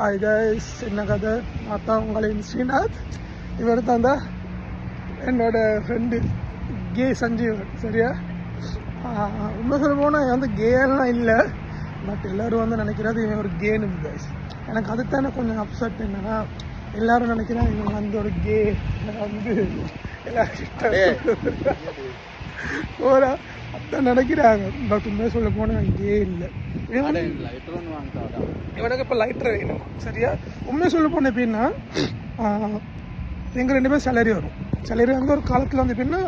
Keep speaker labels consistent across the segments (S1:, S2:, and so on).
S1: Hi guys, என்ன கதை பார்த்தா உங்களின் ஸ்ரீநாத். இவர் தான் தான் என்னோட ஃப்ரெண்டு கே சஞ்சீவ். சரியா, உண்மை சொல்ல போனால் வந்து கேலாம் இல்லை, பட் எல்லோரும் வந்து நினைக்கிறது இவன் ஒரு கேனு கைஸ். எனக்கு அதுதானே கொஞ்சம் அப்செட். என்னன்னா எல்லோரும் நினைக்கிறான் இவன் வந்து ஒரு கே வந்து எல்லாரும் ஓரா அதான் நினைக்கிறாங்க. பட் உண்மையை சொல்ல போனால் கே இல்லை. இவனுக்கு இப்போ லைட்டர் வேணும். சரியா, உண்மையை சொல்ல போன எப்படின்னா எங்கள் 2 பேரும் சேலரி வரும். சேலரி வந்து ஒரு காலத்தில் வந்து எப்படின்னா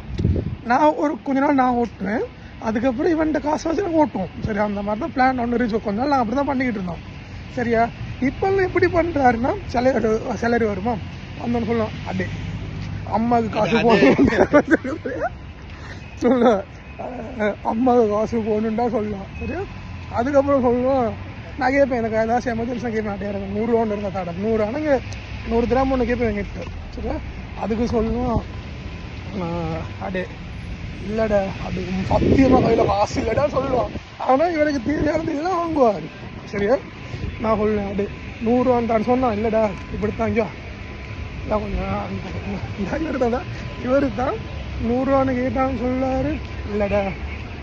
S1: நான் ஒரு கொஞ்ச நாள் நான் ஓட்டுவேன், அதுக்கப்புறம் இவன்கிட்ட காசு வச்சு நான் ஓட்டுவோம். சரியா, அந்த மாதிரி தான் பிளான் ஒன்று ரீச். கொஞ்ச நாள் நான் அப்படி தான் பண்ணிக்கிட்டு இருந்தோம். சரியா, இப்போல்லாம் எப்படி பண்ணுறாருன்னா சேலரி வருமா வந்தோன்னு சொல்லலாம், அடே அம்மாவுக்கு காசு போகணும் சொல்ல, அம்மாவுக்கு காசு போகணுன்னா சொல்லலாம். சரியா, அதுக்கப்புறம் சொல்லுவோம் நான் கேட்பேன், எனக்கு ஏதாச்சும் எமர்ஜென்சி நான் கேட்பேன், எனக்கு 100 ரூபா ஒன்று இருந்தால் தாடா 100 ஆனால் 100 கிராம் ஒன்று கேட்பேன் என்கிட்ட. சரியா, அதுக்கு சொல்லுவோம் அடே இல்லைடா அது சத்தியமாக கையில் காசு இல்லைடா சொல்லுவான். ஆனால் இவனுக்கு தேவையானது எல்லாம் வாங்குவார். சரியா, நான் சொல்லுவேன் அடே 100 ரூபான்னு சொன்னான், இல்லைடா இப்படித்தாங்க இல்லை கொஞ்சம் இவர் தான் இவர் தான் 100 ரூபான்னு கேட்டான்னு சொல்லாரு, இல்லைடா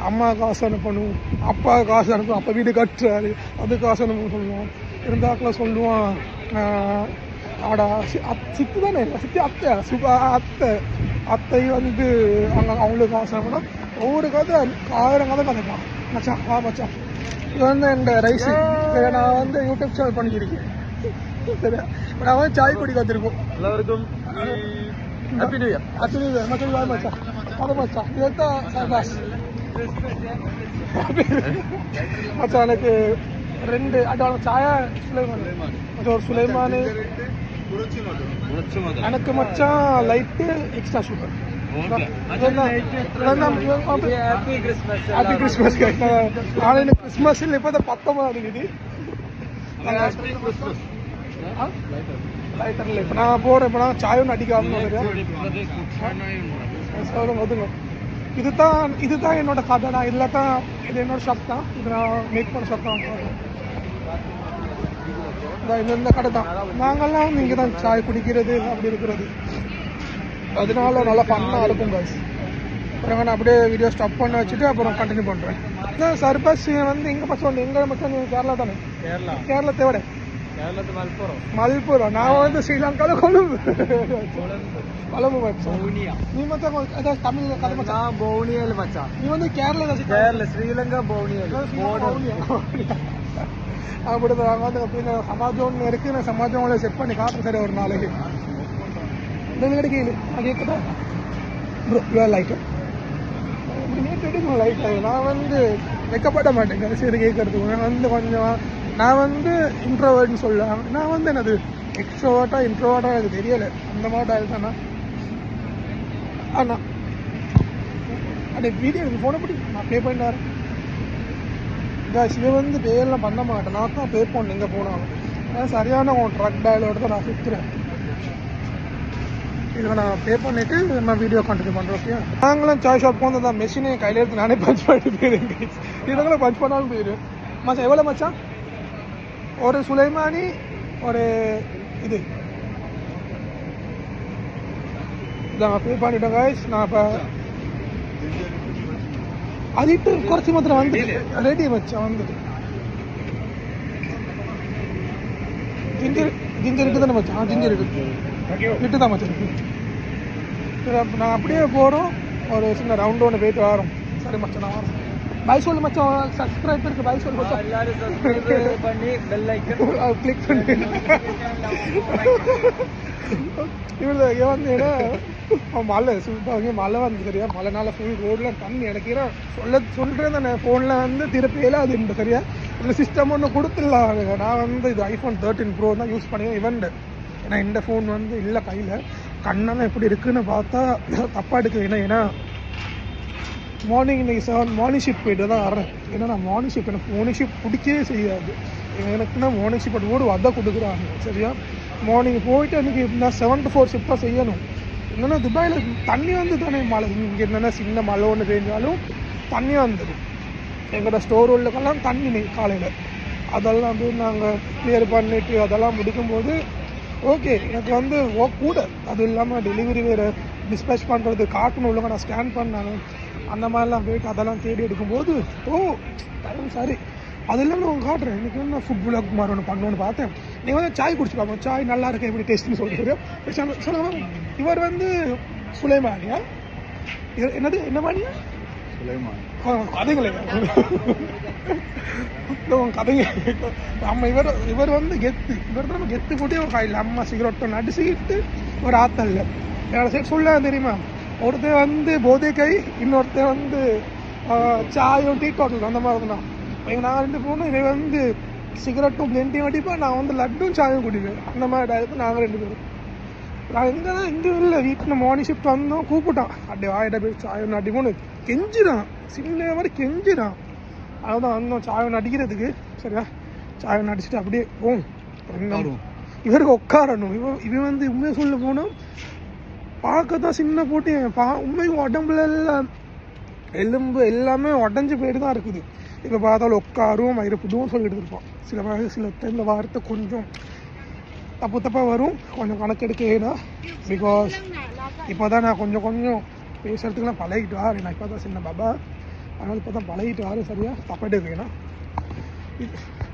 S1: அம்மா காசு அனுப்பணும், அப்பா காசு அனுப்பணும், அப்பா வீடு கட்டுறாரு அது காசு அனுப்பணும் சொல்லுவான். இருந்தாக்கில் சொல்லுவான் ஆடா சித்து தானே சித்தி அத்தை அத்தை வந்து அவங்களுக்கு காசு அனுப்பணும். ஒவ்வொரு கதை 1000 கதை கதைப்பான். மச்சான் மச்சான் இது வந்து என் ரைஸு நான் வந்து யூடியூப் சேனல் பண்ணிக்கிருக்கேன். சரியா, நான் வந்து சாய் குடி கற்றுருக்கோம். எல்லாருக்கும் happy new year. Happy new year மச்சான். மச்சான் அது மச்சான் இதுதான் சபாஷ் மச்சான். எனக்கு 2 அடான சாயா சுலைமான் ஒரு சுலைமானு எனக்கு மச்சான் light extra super. Happy Christmas. நாளைக்கு கிறிஸ்மஸ் இல்லை, இப்போ தான் 19 இருக்குது. லைட்டர் இல்லை இப்போ நான் போகிறேன். இப்போ நான் சாய் ஒன்று அடிக்காமல் ஒதுங்க. இதுதான் என்னோட கதை தான். இதில் தான் இது என்னோட ஷாப் தான். இது நான் மேக் பண்ண ஷாப் தான். இந்த கடை தான். நாங்கள்லாம் இங்கே தான் சாய் குடிக்கிறது அப்படி இருக்கிறது. அதனால நல்லா ஃபன்னாக இருக்கும் காசு. அப்புறம் நான் அப்படியே வீடியோ ஸ்டாப் பண்ண வச்சுட்டு அப்புறம் கண்டினியூ பண்ணுறேன். சர்பஸ் வந்து எங்கே மச்சான் எங்கே மச்சான் கேரளா தானே? கேரளா தேவடே மல்புரம். நான் வந்து ஸ்ரீலங்காவில் கொழும்பு மச்சான். நீ மச்சான் ஏதாவது தமிழ் கதை மச்சான்? பவுனியல் மச்சான். நீ வந்து கேரளா ஸ்ரீலங்கா பவுனியல் அப்படிதான். நாங்கள் வந்து அப்படிங்க சமாஜம் ஒன்று இருக்குது. நான் சமாஜம் செட் பண்ணி காட்டுறேன். சரி, ஒரு நாளைக்கு இந்த கிடைக்கல அது கேட்குதா ப்ரோ லைட்டு இப்படி நேற்று எடுக்கணும் லைட்டு. நான் வந்து வைக்கப்பட மாட்டேன் கடைசி கேட்கறதுக்கு. நான் வந்து கொஞ்சம் நான் வந்து இன்ட்ரோவர்ட்னு சொல்லலாம். நான் வந்து என்னது எக்ஸ்ட்ரோவர்ட்டா இன்ட்ரோவர்ட்டா எனக்கு தெரியலை. அந்த மாதிரி ஆயிடுதாண்ணா. அண்ணா அப்படியே வீடியோ எனக்கு ஃபோனை படி நான் ப்ளே பண்ணிட்டாரு. இதை வந்து பேரெல்லாம் பண்ண மாட்டேன். நான் தான் பே பண்ணேன் எங்கே போனாலும். அதான் சரியான ட்ரக் டயலோடு தான் நான் சுற்றுறேன். இதில் நான் பே பண்ணிவிட்டு நான் வீடியோ கண்டினியூ பண்ணுறேன். ஓகே, நாங்களும் சாய் ஷாப் வந்து தான் மெஷினை கையில் எடுத்து நானே பஞ்ச் பண்ணிட்டு போயிருக்கேன். இதெல்லாம் பஞ்ச் பண்ணாலும் போயிடும். மச்சான் எவ்வளோ மச்சான்? ஒரு சுலைமானி ஒரு இது இதான் பே பண்ணிட்டோம் காய்ஸ். நான் இப்போ அதிட்டு குறைச்சி மாத்திரம் வந்து ரெடி மச்சான் வந்துட்டு ஜிஞ்சர் இட்டு தானே மச்சான்? ஜிஞ்சர் இட்டு தான் மச்சான் இருக்கு. நான் அப்படியே போகிறோம். ஒரு சின்ன ரவுண்டு ஒன்று போயிட்டு வரோம். சரி மச்சான், நான் வரேன். பாய் சொல்லு மச்சான். சப்ஸ்கிரைபருக்கு பாய் சொல்லு மச்சான். கிளிக் பண்ணி இவ்வளோ வந்து ஏன்னா மழை சூப்பாங்க. மழை வந்து சரியா, மழைனால ஃபுல் ரோடில் தண்ணி இறக்கிறேன். சொல்கிறேன் தானே ஃபோனில் வந்து திருப்பியில் அது இந்த சரியா இந்த சிஸ்டம் ஒன்று கொடுத்துடலாம். நான் வந்து இது ஐஃபோன் 13 ப்ரோ தான் யூஸ் பண்ணுவேன். இவன்ட்டு ஏன்னா இந்த ஃபோன் வந்து இல்லை கையில். கண்ணெல்லாம் எப்படி இருக்குன்னு பார்த்தா தப்பாக எடுக்குது. ஏன்னா மார்னிங் இன்றைக்கி 7 மார்னிங் ஷிஃப்ட் போய்ட்டு தான் வரேன். ஏன்னா நான் மார்னிங் ஷிஃப்ட் எனக்கு மார்னிங் ஷிஃப்ட் பிடிக்கவே செய்யாது. எனக்குன்னா மார்னிங் ஷிஃப்ட் ஓடு அதை கொடுக்குறாங்க. சரியா, மார்னிங் போயிட்டு எனக்கு நான் 7 to 4 ஷிஃப்ட் தான் செய்யணும். என்னென்னா துபாயில் தண்ணி வந்து தானே மழை. இங்கே என்னென்னா சின்ன மழை ஒன்று பெஞ்சாலும் தண்ணி வந்துடும். எங்களோட ஸ்டோர் உள்ளக்கெல்லாம் தண்ணி காலையில் அதெல்லாம் வந்து நாங்கள் கிளியர் பண்ணிட்டு அதெல்லாம் முடிக்கும்போது ஓகே எனக்கு வந்து ஒர்க் கூட. அது இல்லாமல் டெலிவரி வேறு டிஸ்பேச் பண்ணுறது காட்டணும் ஒழுங்காக நான் ஸ்கேன் பண்ணாங்க அந்த மாதிரிலாம் போயிட்டு அதெல்லாம் தேடி எடுக்கும்போது டைம் சரி. அது இல்லாமல் நான் காட்டுறேன் எனக்கு வந்து ஃபுட் பிளாக் மாதிரி ஒன்று பண்ணணும்னு பார்த்தேன். நீங்கள் வந்து சாய் குடிச்சுப்பாங்க, சாய் நல்லா இருக்கு எப்படி டேஸ்ட்னு சொல்லிட்டு சொல்லுங்க. இவர் வந்து சுலைமானியா என்னது என்ன மானியா கதைங்களே கதைங்க நம்ம இவர் வந்து கெத்து நம்ம கெத்து போட்டே ஒரு காயில் அம்மா சிகரெட்டை நடிச்சுக்கிட்டு ஒரு ஆத்தல்ல என்னோட சைட் சொல்ல தெரியுமா. ஒருத்தர் வந்து போதை கை, இன்னொருத்தர் வந்து சாயும் டீ ஹோட்டல் அந்த மாதிரி தான். எங்கள் நான் 2 போனோம். இவன் வந்து சிகரெட்டும் பிளெண்டியும் அடிப்பேன், நான் வந்து லட்டும் சாயும் குடிப்பேன். அந்த மாதிரி டயத்து நாங்கள் 2 பேரும். நான் எங்கன்னா இங்கே இல்லை வீட்டில் மார்னிங் ஷிஃப்ட் வந்தோம். கூப்பிட்டான் அப்படியே வாயிட்ட போய் சாயம் அடிப்போன்னு கெஞ்சிடான், சின்ன மாதிரி கெஞ்சிடான். அதுதான் வந்தோம் சாயம் அடிக்கிறதுக்கு. சரியா சாயம் அடிச்சுட்டு அப்படியே இவருக்கு உட்காரணும். இவன் வந்து உண்மையை சொல்ல போனோம் பார்க்கத்தான் சின்ன போட்டு உண்மையும் உடம்புல எல்லாம் எலும்பு எல்லாமே உடஞ்சி போயிட்டு தான் இருக்குது. இப்போ பார்த்தாலும் உட்காரும் இருப்புதும் சொல்லிட்டு இருப்போம். சில டைமில் வார்த்தை கொஞ்சம் தப்பாக வரும், கொஞ்சம் கணக்கெடுக்க ஏன்னா பிகாஸ் இப்போ தான் நான் கொஞ்சம் பேசுறதுக்குலாம் பழகிட்டு வாரு. நான் இப்போ தான் சின்ன பாபா, அதனால் இப்போ தான் பழகிட்டு வாரு. சரியா தப்பாட்டு வேணா.